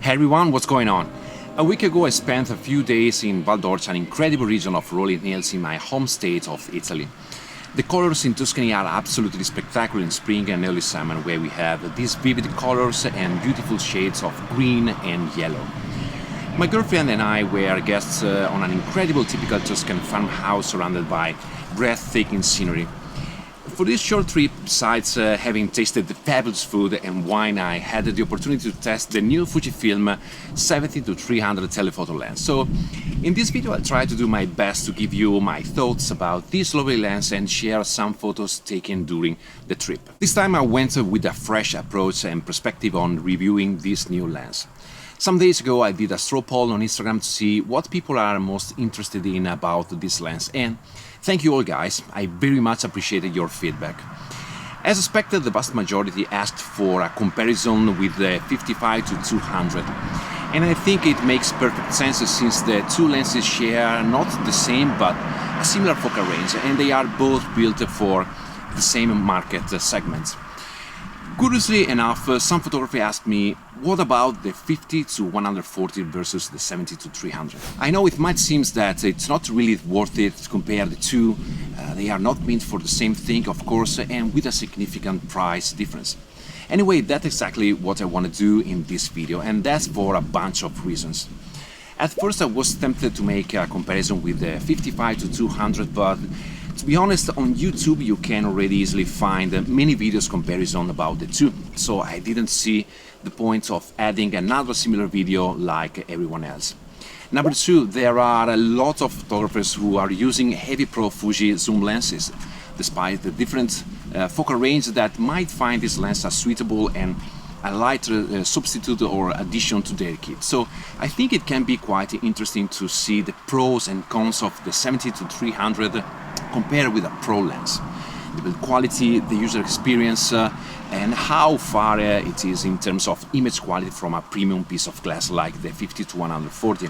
Hey everyone, what's going on? A week ago I spent a few days in Val d'Orcia, an incredible region of rolling hills in my home state of Italy. The colors in Tuscany are absolutely spectacular in spring and early summer, where we have these vivid colors and beautiful shades of green and yellow. My girlfriend and I were guests on an incredible typical Tuscan farmhouse surrounded by breathtaking scenery. For this short trip, besides having tasted the fabulous food and wine, I had the opportunity to test the new Fujifilm 70-300 telephoto lens. So in this video I'll try to do my best to give you my thoughts about this lovely lens and share some photos taken during the trip. This time I went with a fresh approach and perspective on reviewing this new lens. Some days ago I did a straw poll on Instagram to see what people are most interested in about this lens, and thank you all guys, I very much appreciated your feedback. As expected, the vast majority asked for a comparison with the 55-200, and I think it makes perfect sense since the two lenses share not the same but a similar focal range, and they are both built for the same market segments. Curiously enough, some photography asked me, what about the 50-140 versus the 70-300? I know it might seem that it's not really worth it to compare the two. They are not meant for the same thing, of course, and with a significant price difference. Anyway, that's exactly what I want to do in this video, and that's for a bunch of reasons. At first I was tempted to make a comparison with the 55-200, but to be honest, on YouTube you can already easily find many videos comparison about the two, so I didn't see the point of adding another similar video like everyone else. Number two, there are a lot of photographers who are using heavy pro-Fuji zoom lenses, despite the different focal range that might find this lens as suitable and a lighter substitute or addition to their kit. So I think it can be quite interesting to see the pros and cons of the 70-300 compared with a pro lens. The build quality, the user experience, and how far it is in terms of image quality from a premium piece of glass like the 50-140.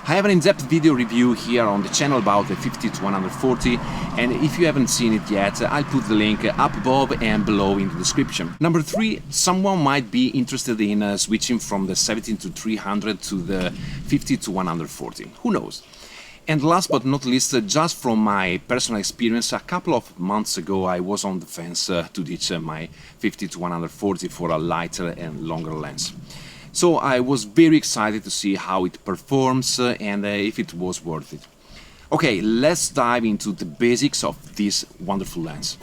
I have an in-depth video review here on the channel about the 50-140, and if you haven't seen it yet, I'll put the link up above and below in the description. Number three, someone might be interested in switching from the 70-300 to the 50-140. Who knows? And last but not least, just from my personal experience, a couple of months ago I was on the fence to ditch my 50-140 for a lighter and longer lens. So I was very excited to see how it performs and if it was worth it. Okay, let's dive into the basics of this wonderful lens.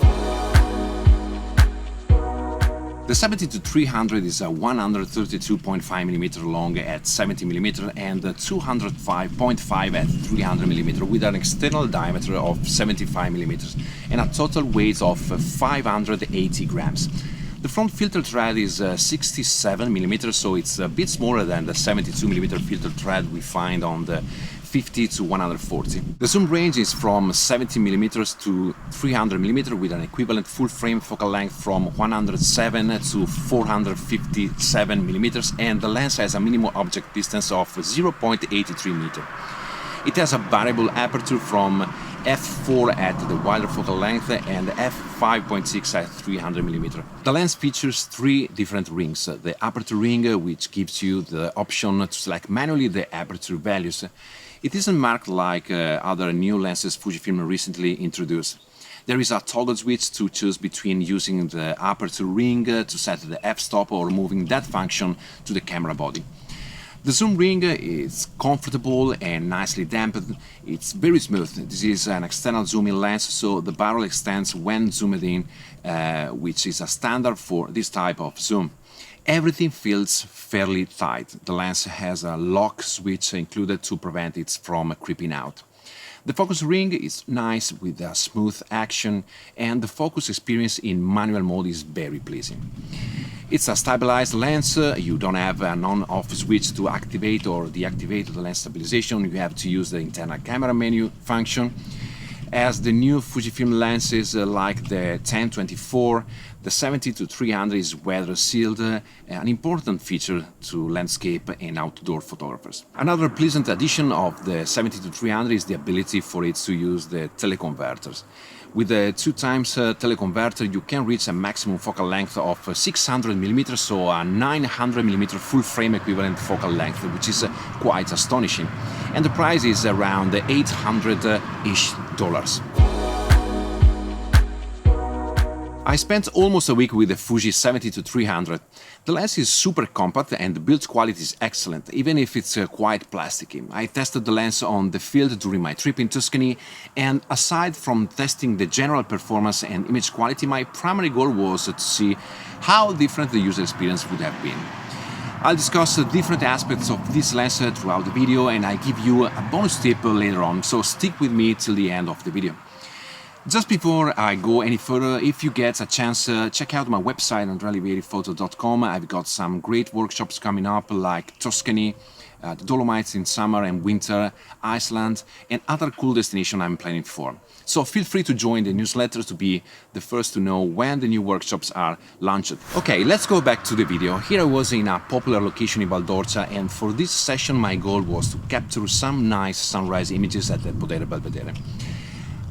The 70-300 is a 132.5mm long at 70mm and 205.5 at 300mm with an external diameter of 75mm and a total weight of 580 grams. The front filter thread is 67mm, so it's a bit smaller than the 72mm filter thread we find on the 50-140. The zoom range is from 70mm to 300mm with an equivalent full-frame focal length from 107 to 457mm, and the lens has a minimum object distance of 0.83 meter. It has a variable aperture from f4 at the wider focal length and f5.6 at 300mm. The lens features three different rings. The aperture ring, which gives you the option to select manually the aperture values. It isn't marked like other new lenses Fujifilm recently introduced. There is a toggle switch to choose between using the aperture ring to set the f-stop or moving that function to the camera body. The zoom ring is comfortable and nicely dampened. It's very smooth. This is an external zoom-in lens, so the barrel extends when zoomed in, which is a standard for this type of zoom. Everything feels fairly tight. The lens has a lock switch included to prevent it from creeping out. The focus ring is nice with a smooth action, and the focus experience in manual mode is very pleasing. It's a stabilized lens. You don't have an on-off switch to activate or deactivate the lens stabilization. You have to use the internal camera menu function. As the new Fujifilm lenses like the 10-24, the 70-300 is weather sealed, an important feature to landscape and outdoor photographers. Another pleasant addition of the 70-300 is the ability for it to use the teleconverters. With the 2x teleconverter, you can reach a maximum focal length of 600mm, so a 900mm full-frame equivalent focal length, which is quite astonishing. And the price is around $800-ish. I spent almost a week with the Fuji 70-300. The lens is super compact and the build quality is excellent, even if it's quite plasticky. I tested the lens on the field during my trip in Tuscany, and aside from testing the general performance and image quality, my primary goal was to see how different the user experience would have been. I'll discuss different aspects of this lens throughout the video, and I give you a bonus tip later on, so stick with me till the end of the video. Just before I go any further, if you get a chance, check out my website, andrealivieriphoto.com. I've got some great workshops coming up, like Tuscany, the Dolomites in summer and winter, Iceland, and other cool destinations I'm planning for. So feel free to join the newsletter to be the first to know when the new workshops are launched. Okay, let's go back to the video. Here I was in a popular location in Valdorcia, and for this session my goal was to capture some nice sunrise images at the Podere Belvedere.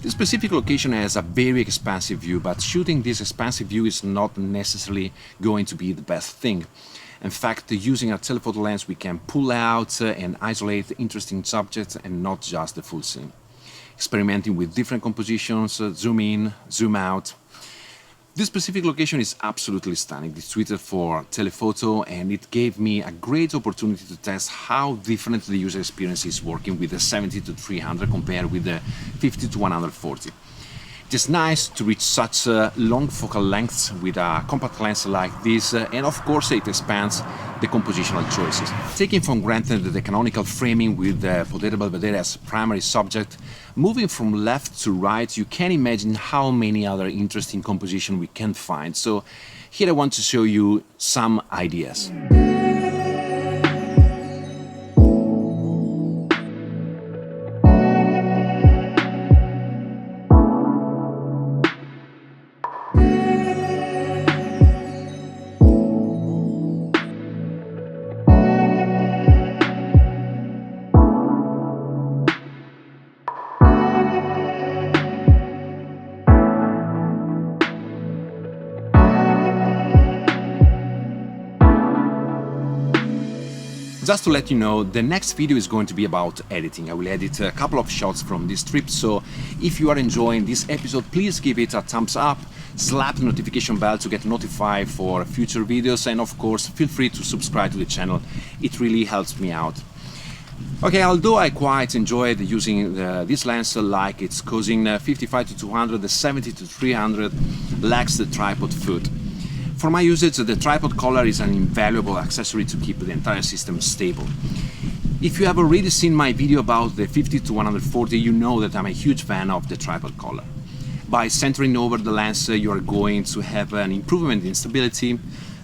This specific location has a very expansive view, but shooting this expansive view is not necessarily going to be the best thing. In fact, using a telephoto lens, we can pull out and isolate interesting subjects and not just the full scene. Experimenting with different compositions, zoom in, zoom out. This specific location is absolutely stunning. It's suited for telephoto, and it gave me a great opportunity to test how different the user experience is working with the 70-300 compared with the 50-140. It is nice to reach such long focal lengths with a compact lens like this, and of course it expands the compositional choices. Taking for granted the canonical framing with the Podere Belvedere as primary subject, moving from left to right, you can imagine how many other interesting compositions we can find. So here I want to show you some ideas. Just to let you know, the next video is going to be about editing. I will edit a couple of shots from this trip, so if you are enjoying this episode, please give it a thumbs up, slap the notification bell to get notified for future videos, and of course feel free to subscribe to the channel. It really helps me out. Okay, although I quite enjoyed using this lens, like it's causing 55-200, the 70-300 lacks the tripod foot. For my usage, the tripod collar is an invaluable accessory to keep the entire system stable. If you have already seen my video about the 50-140, you know that I'm a huge fan of the tripod collar. By centering over the lens, you are going to have an improvement in stability,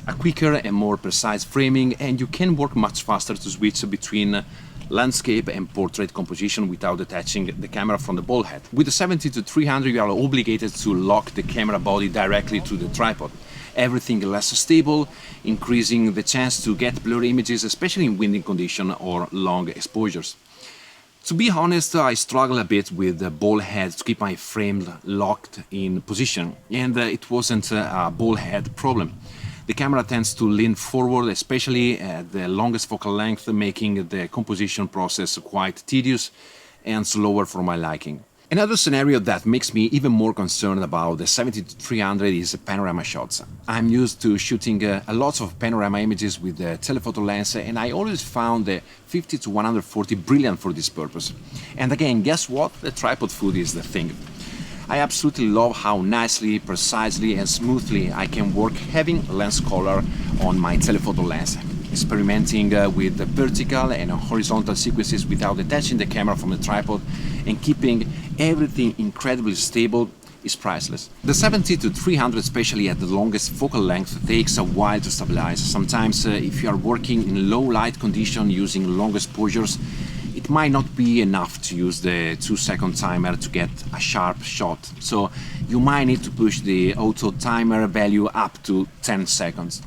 a quicker and more precise framing, and you can work much faster to switch between landscape and portrait composition without detaching the camera from the ball head. With the 70-300, you are obligated to lock the camera body directly to the tripod. Everything less stable, increasing the chance to get blurry images, especially in windy conditions or long exposures. To be honest, I struggle a bit with the ball head to keep my frame locked in position, and it wasn't a ball head problem. The camera tends to lean forward, especially at the longest focal length, making the composition process quite tedious and slower for my liking. Another scenario that makes me even more concerned about the 70-300 is panorama shots. I'm used to shooting a lot of panorama images with the telephoto lens, and I always found the 50-140 brilliant for this purpose. And again, guess what? The tripod foot is the thing. I absolutely love how nicely, precisely and smoothly I can work having lens collar on my telephoto lens. Experimenting with the vertical and horizontal sequences without detaching the camera from the tripod and keeping everything incredibly stable is priceless. The 70-300, especially at the longest focal length, takes a while to stabilize. Sometimes if you are working in low light conditions using long exposures, it might not be enough to use the 2-second timer to get a sharp shot. So you might need to push the auto timer value up to 10 seconds.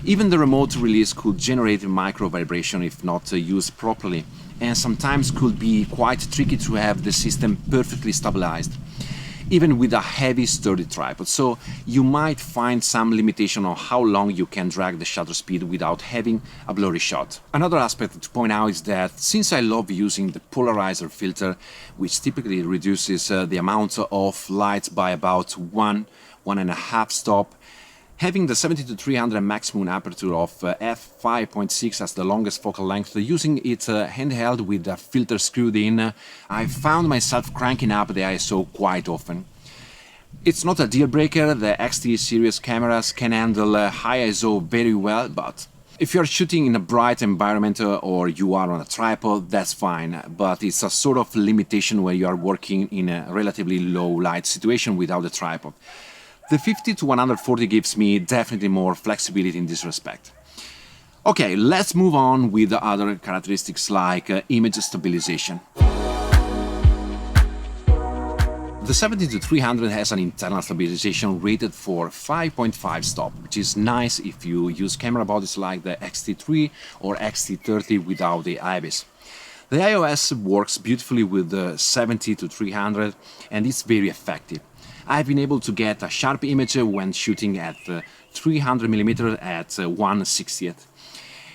Even the remote release could generate micro vibration if not used properly, and sometimes could be quite tricky to have the system perfectly stabilized. even with a heavy sturdy tripod, so you might find some limitation on how long you can drag the shutter speed without having a blurry shot. Another aspect to point out is that since I love using the polarizer filter, which typically reduces the amount of light by about 1.5 stop, having the 70-300 maximum aperture of f5.6 as the longest focal length, using it handheld with the filter screwed in, I found myself cranking up the ISO quite often. It's not a deal breaker, the XT series cameras can handle high ISO very well, but if you're shooting in a bright environment or you are on a tripod, that's fine, but it's a sort of limitation when you are working in a relatively low light situation without a tripod. The 50-140 gives me definitely more flexibility in this respect. Okay, let's move on with the other characteristics like image stabilization. The 70-300 has an internal stabilization rated for 5.5 stop, which is nice if you use camera bodies like the XT3 or XT30 without the IBIS. The iOS works beautifully with the 70-300 and it's very effective. I've been able to get a sharp image when shooting at 300mm at 1/60th.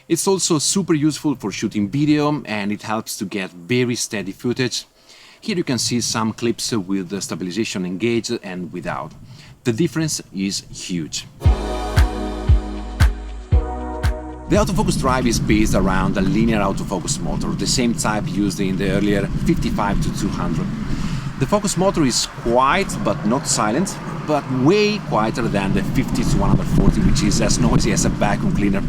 It's also super useful for shooting video and it helps to get very steady footage. Here you can see some clips with the stabilization engaged and without. The difference is huge. The autofocus drive is based around a linear autofocus motor, the same type used in the earlier 55-200. The focus motor is quiet but not silent, but way quieter than the 50-140, which is as noisy as a vacuum cleaner.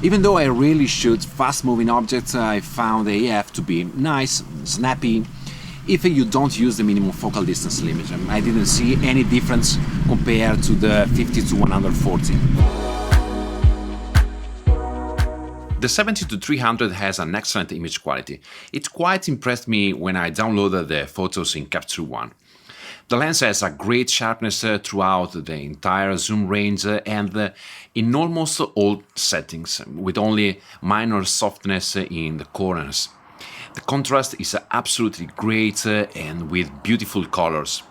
Even though I rarely shoot fast-moving objects, I found the AF to be nice, snappy, if you don't use the minimum focal distance limit. I didn't see any difference compared to the 50-140. The 70-300 has an excellent image quality. It quite impressed me when I downloaded the photos in Capture One. The lens has a great sharpness throughout the entire zoom range and in almost all settings, with only minor softness in the corners. The contrast is absolutely great and with beautiful colors.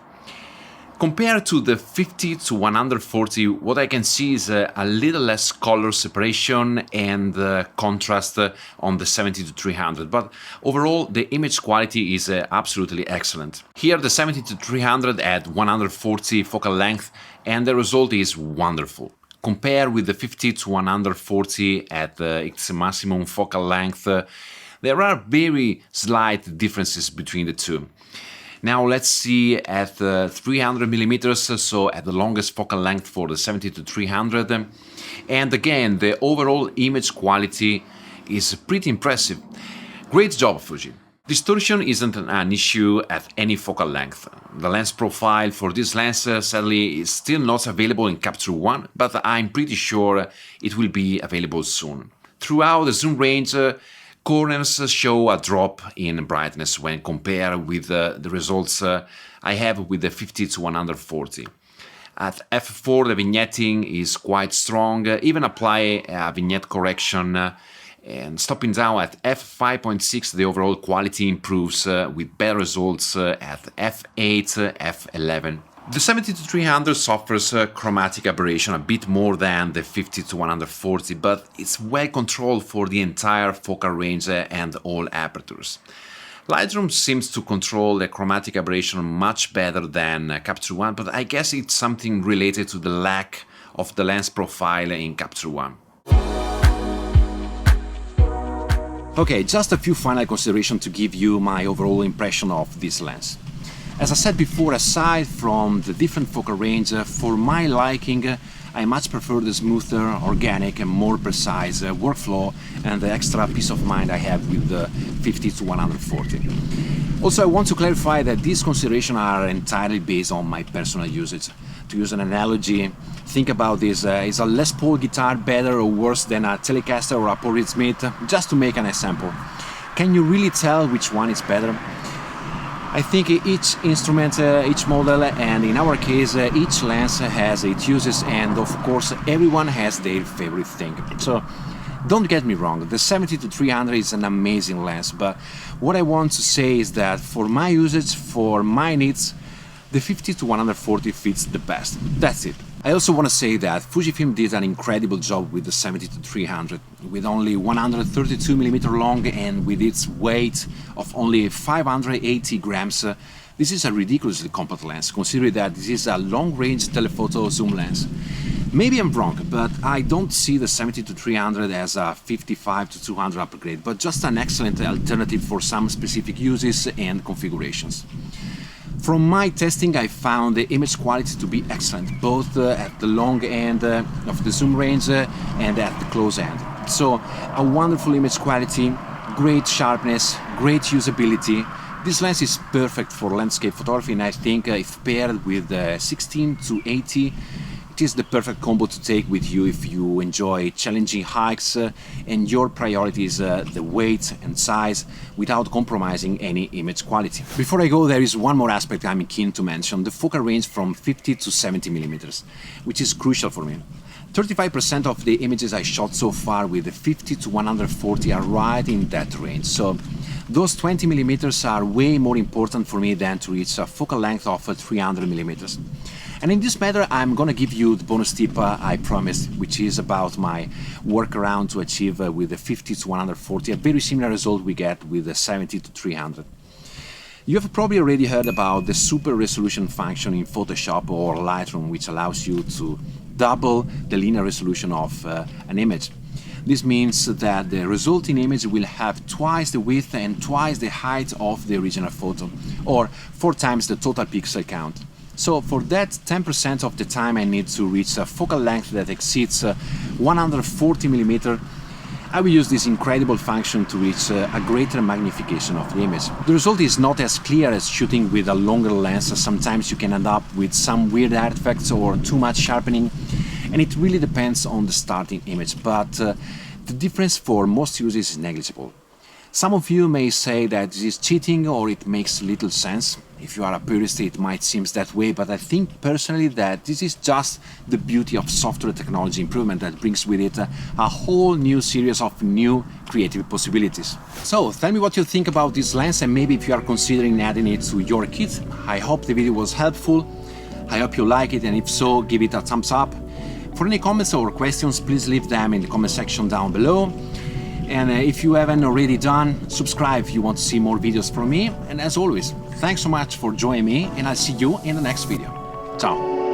Compared to the 50-140, what I can see is a little less color separation and contrast on the 70-300, but overall the image quality is absolutely excellent. Here the 70-300 at 140 focal length and the result is wonderful. Compared with the 50-140 at its maximum focal length, there are very slight differences between the two. Now let's see at 300mm, so at the longest focal length for the 70-300. And again, the overall image quality is pretty impressive. Great job, Fuji. Distortion isn't an issue at any focal length. The lens profile for this lens sadly is still not available in Capture One, but I'm pretty sure it will be available soon. Throughout the zoom range, corners show a drop in brightness when compared with the results I have with the 50-140. At f4 the vignetting is quite strong, even apply a vignette correction, and stopping down at f5.6 the overall quality improves with better results at f8, f11. The 70-300 suffers chromatic aberration a bit more than the 50-140, but it's well controlled for the entire focal range and all apertures. Lightroom seems to control the chromatic aberration much better than Capture One, but I guess it's something related to the lack of the lens profile in Capture One. Okay, just a few final considerations to give you my overall impression of this lens. As I said before, aside from the different focal range, for my liking, I much prefer the smoother, organic and more precise workflow and the extra peace of mind I have with the 50-140. Also, I want to clarify that these considerations are entirely based on my personal usage. To use an analogy, think about this, is a Les Paul guitar better or worse than a Telecaster or a Paul Reed-Smith? Just to make an example. Can you really tell which one is better? I think each instrument, each model, and in our case, each lens has its uses, and of course, everyone has their favorite thing. So, don't get me wrong, the 70-300 is an amazing lens, but what I want to say is that for my usage, for my needs, the 50-140 fits the best. That's it. I also want to say that Fujifilm did an incredible job with the 70-300. With only 132mm long and with its weight of only 580 grams, this is a ridiculously compact lens, considering that this is a long-range telephoto zoom lens. Maybe I'm wrong, but I don't see the 70-300 as a 55-200 upgrade, but just an excellent alternative for some specific uses and configurations. From my testing, I found the image quality to be excellent, both at the long end of the zoom range and at the close end. So, a wonderful image quality, great sharpness, great usability. This lens is perfect for landscape photography, and I think if paired with 16-80, it is the perfect combo to take with you if you enjoy challenging hikes and your priority is the weight and size without compromising any image quality. Before I go, there is one more aspect I'm keen to mention: the focal range from 50-70mm, which is crucial for me. 35% of the images I shot so far with the 50-140 are right in that range, so those 20mm are way more important for me than to reach a focal length of 300mm. And in this matter, I'm gonna give you the bonus tip I promised, which is about my workaround to achieve with the 50-140 a very similar result we get with the 70-300. You have probably already heard about the super resolution function in Photoshop or Lightroom, which allows you to double the linear resolution of an image. This means that the resulting image will have twice the width and twice the height of the original photo, or 4 times the total pixel count. So for that 10% of the time I need to reach a focal length that exceeds 140mm, I will use this incredible function to reach a greater magnification of the image. The result is not as clear as shooting with a longer lens. Sometimes you can end up with some weird artifacts or too much sharpening, and it really depends on the starting image, but the difference for most users is negligible. Some of you may say that this is cheating or it makes little sense. If you are a purist, it might seem that way, but I think personally that this is just the beauty of software technology improvement that brings with it a whole new series of new creative possibilities. So tell me what you think about this lens, and maybe if you are considering adding it to your kit. I hope the video was helpful. I hope you like it, and if so, give it a thumbs up. For any comments or questions, please leave them in the comment section down below. And if you haven't already done, subscribe if you want to see more videos from me. And as always, thanks so much for joining me, and I'll see you in the next video. Ciao!